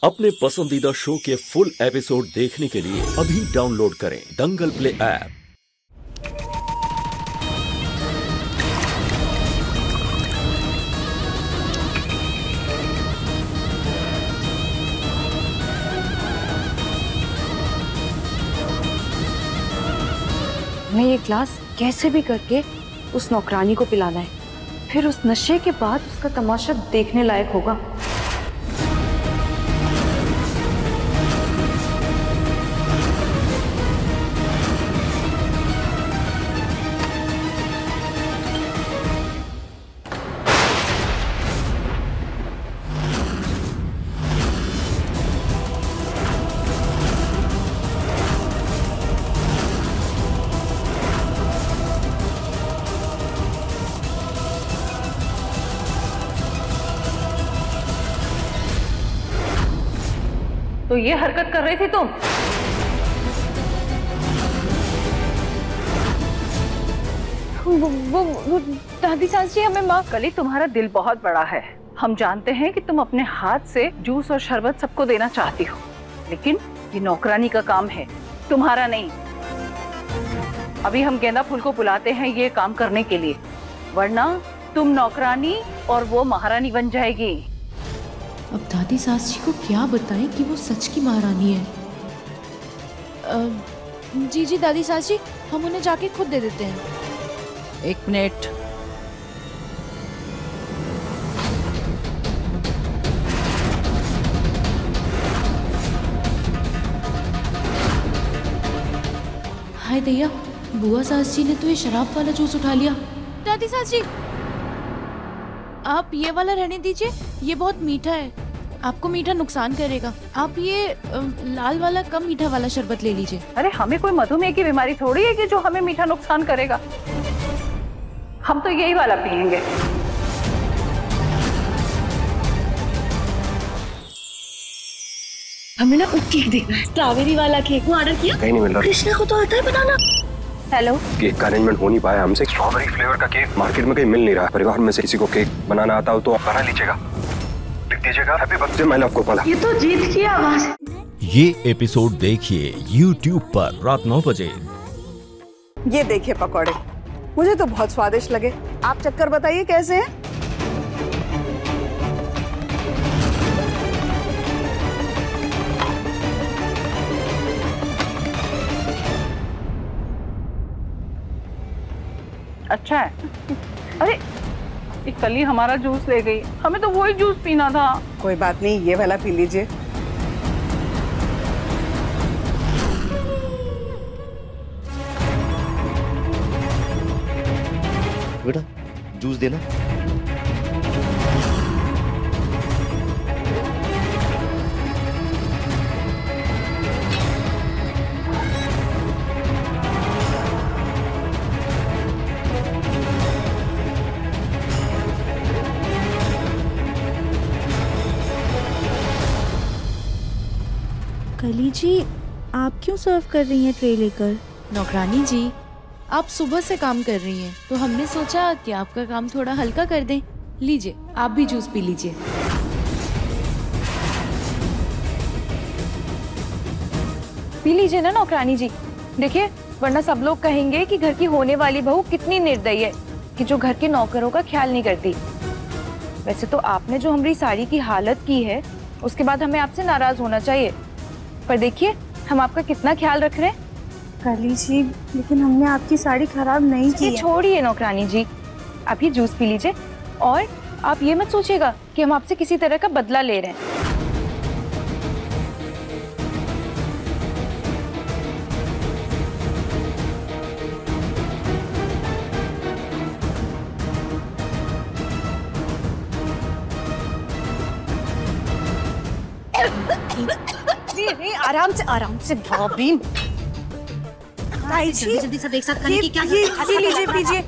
अपने पसंदीदा शो के फुल एपिसोड देखने के लिए अभी डाउनलोड करें दंगल प्ले ऐप। हमें ये ग्लास कैसे भी करके उस नौकरानी को पिलाना है, फिर उस नशे के बाद उसका तमाशा देखने लायक होगा। तो ये हरकत कर रही थी तुम? वो दादी सास जी हमें माफ। कली, तुम्हारा दिल बहुत बड़ा है। हम जानते हैं कि तुम अपने हाथ से जूस और शरबत सबको देना चाहती हो, लेकिन ये नौकरानी का काम है, तुम्हारा नहीं। अभी हम गेंदा फूल को बुलाते हैं ये काम करने के लिए, वरना तुम नौकरानी और वो महारानी बन जाएगी। अब दादी सास जी को क्या बताएं कि वो सच की महारानी है। जी दादी सास जी, हम उन्हें जाके खुद दे देते हैं। एक मिनट। हाय दैया, बुआ सास जी ने तो ये शराब वाला जूस उठा लिया। दादी सास जी, आप ये वाला रहने दीजिए, ये बहुत मीठा है, आपको मीठा नुकसान करेगा। आप ये लाल वाला कम मीठा वाला शरबत ले लीजिए। अरे हमें कोई मधुमेह की बीमारी थोड़ी है कि जो हमें मीठा नुकसान करेगा। हम तो यही वाला पियेंगे। हमें ना केक देखना है, स्ट्रॉबेरी वाला केक। वो ऑर्डर किया? कहीं नहीं मिल रहा। कृष्णा को तो आता है बनाना। हेलो, केक का अरेंजमेंट हो नहीं पाया हमसे। स्ट्रॉबेरी फ्लेवर का केक मार्केट में कहीं मिल नहीं रहा। परिवार में से किसी को केक बनाना आता हो तो आप बना लीजिएगा, लिख दीजिएगा happy birthday my love Gopala. ये तो जीत की आवाज। ये एपिसोड देखिए YouTube पर रात 9 बजे। ये देखिए पकौड़े, मुझे तो बहुत स्वादिष्ट लगे। आप चक्कर बताइए कैसे हैं? अच्छा है। अरे ये कली हमारा जूस ले गई, हमें तो वही जूस पीना था। कोई बात नहीं, ये वाला पी लीजिए। बेटा जूस देना। कली जी, आप क्यों सर्व कर रही हैं ट्रे लेकर? नौकरानी जी, आप सुबह से काम कर रही हैं, तो हमने सोचा कि आपका काम थोड़ा हल्का कर दें। लीजिए, आप भी जूस पी लीजिए। पी लीजिए ना नौकरानी जी। देखिए, वरना सब लोग कहेंगे कि घर की होने वाली बहू कितनी निर्दयी है कि जो घर के नौकरों का ख्याल नहीं करती। वैसे तो आपने जो हमारी साड़ी की हालत की है, उसके बाद हमें आपसे नाराज होना चाहिए, पर देखिए हम आपका कितना ख्याल रख रहे हैं। कली जी, लेकिन हमने आपकी साड़ी खराब नहीं की है। छोड़िए नौकरानी जी, आप ये जूस पी लीजिए और आप ये मत सोचिएगा कि हम आपसे किसी तरह का बदला ले रहे हैं। आराम से भाभी। जल्दी जल्दी सब एक साथ खाने की क्या पी लीजिए पीजिए।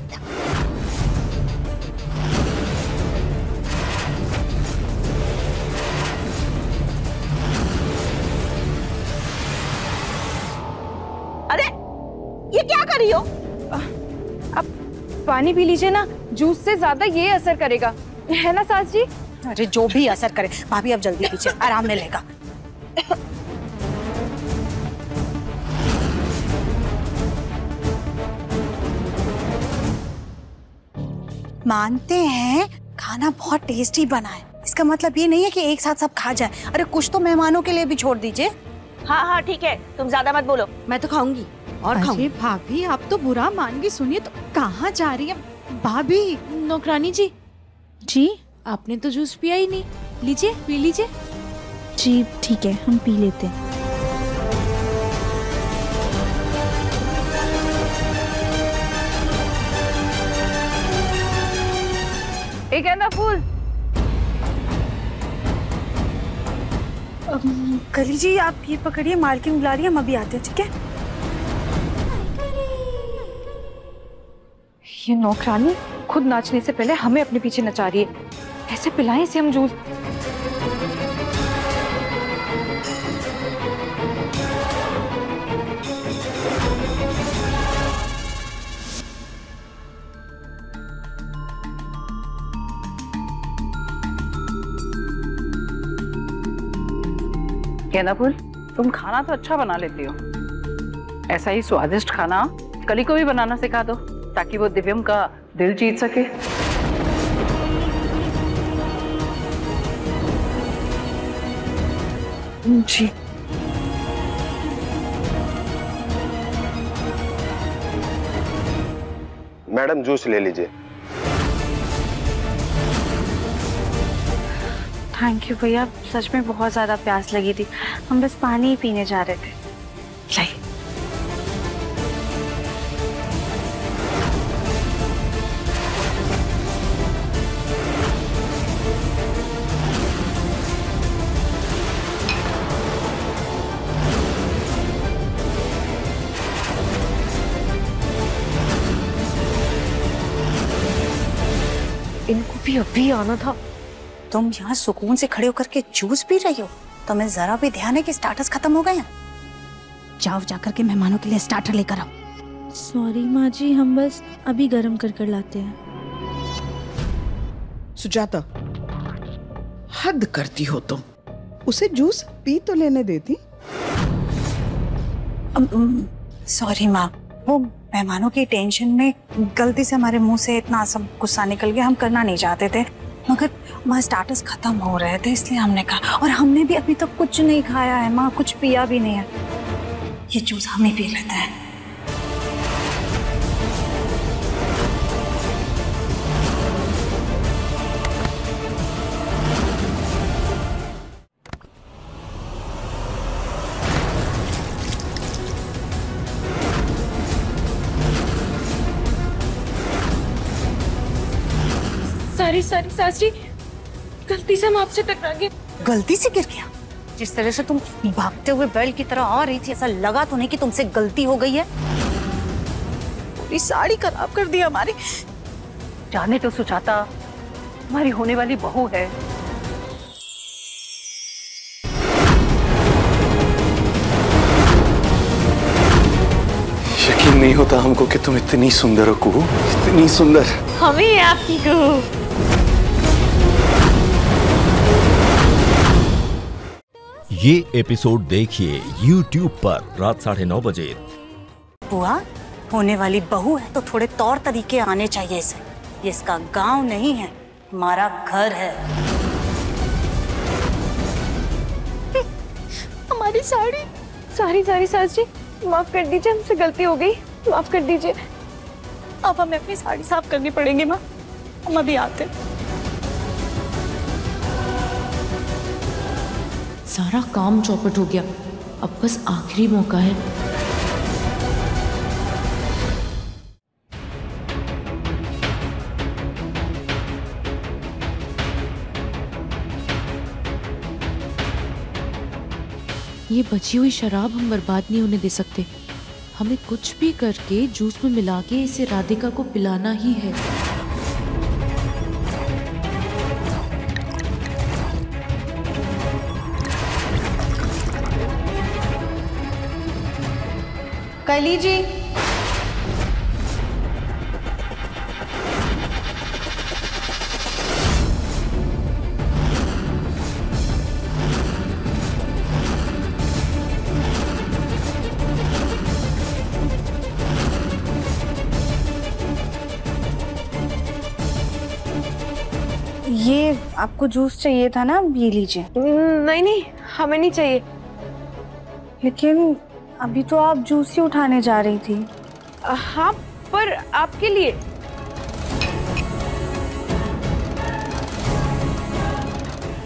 अरे ये क्या कर रही हो? अब पानी पी लीजिए ना, जूस से ज्यादा ये असर करेगा, है ना सास जी? अरे जो भी असर करे भाभी, अब जल्दी पीछे, आराम मिलेगा। मानते हैं खाना बहुत टेस्टी बना है, इसका मतलब ये नहीं है कि एक साथ सब खा जाए। अरे कुछ तो मेहमानों के लिए भी छोड़ दीजिए। हाँ हाँ ठीक है, तुम ज्यादा मत बोलो। मैं तो खाऊंगी और खाऊंगी। भाभी आप तो बुरा मान गई। सुनिए तो कहाँ जा रही है भाभी? नौकरानी जी। जी आपने तो जूस पिया ही नहीं, लीजिए पी लीजिए। जी ठीक है, हम पी लेते हैं। एक है ना फूल। कली जी आप ये पकड़िए, मालकिन बुला रही है, हम अभी आते हैं, ठीक है? ये नौकरानी खुद नाचने से पहले हमें अपने पीछे नचा रही है। ऐसे पिलाएं इसे हम जूस। क्या ना फूल, तुम खाना तो अच्छा बना लेती हो। ऐसा ही स्वादिष्ट खाना कली को भी बनाना सिखा दो, ताकि वो दिव्यम का दिल जीत सके। जी मैडम जूस ले लीजिए। थैंक यू भैया, सच में बहुत ज्यादा प्यास लगी थी, हम बस पानी ही पीने जा रहे थे। लाइए। इनको भी अभी आना था। तुम यहाँ सुकून से खड़े होकर के जूस पी रही हो, तुम्हें जरा भी ध्यान है कि स्टार्टर्स खत्म हो गए हैं? जाओ जाकर के मेहमानों के लिए स्टार्टर लेकर आओ। सॉरी माँ जी, हम बस अभी गर्म कर लाते हैं। सुजाता, हद करती हो तुम। उसे जूस पी तो लेने देती। सॉरी माँ, वो मेहमानों की टेंशन में गलती से हमारे मुंह से इतना सब गुस्सा निकल गया, हम करना नहीं चाहते थे, मगर वहाँ स्टार्टर्स खत्म हो रहे थे इसलिए हमने कहा। और हमने भी अभी तक कुछ नहीं खाया है माँ, कुछ पिया भी नहीं है। ये जूस हम ही पी लेते हैं। सारी सास जी, गलती से हम आपसे टकरा गए। गलती से गिर गया? जिस तरह से तुम भागते हुए बैल की तरह आ रही थी, ऐसा लगा तो नहीं कि तुमसे गलती हो गई है? पूरी साड़ी खराब कर दी हमारी। जाने तो सुजाता, हमारी होने वाली बहू है। यकीन नहीं होता हमको कि तुम इतनी सुंदर हो कुहू, इतनी सुंदर। हमें आपकी को ये एपिसोड देखिए YouTube पर रात 9:30 बजे। बुआ, होने वाली बहू है तो थोड़े तौर तरीके आने चाहिए इसे। ये इसका गांव नहीं है, हमारा घर है। हमारी साड़ी। सारी सास जी, माफ कर दीजिए, हमसे गलती हो गई, माफ कर दीजिए। अब हमें अपनी साड़ी साफ करनी पड़ेगी माँ, हम अभी आते। सारा काम चौपट हो गया, अब बस आखिरी मौका है। ये बची हुई शराब हम बर्बाद नहीं होने दे सकते। हमें कुछ भी करके जूस में मिला के इसे राधिका को पिलाना ही है। कली जी, आपको जूस चाहिए था ना, ये लीजिए। नहीं नहीं, हमें नहीं चाहिए। लेकिन अभी तो आप जूस ही उठाने जा रही थी। हाँ, पर आपके लिए।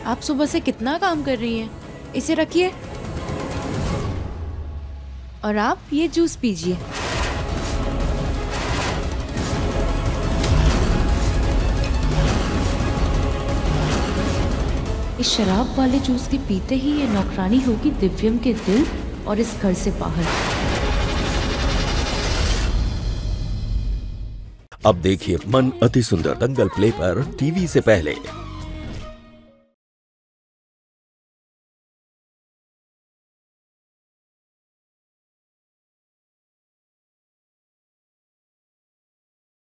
आप सुबह से कितना काम कर रही हैं। इसे रखिए और आप ये जूस पीजिए। इस शराब वाले जूस के पीते ही ये नौकरानी होगी दिव्यम के दिल और इस घर से बाहर। अब देखिए मन अति सुंदर दंगल प्ले पर टीवी से पहले।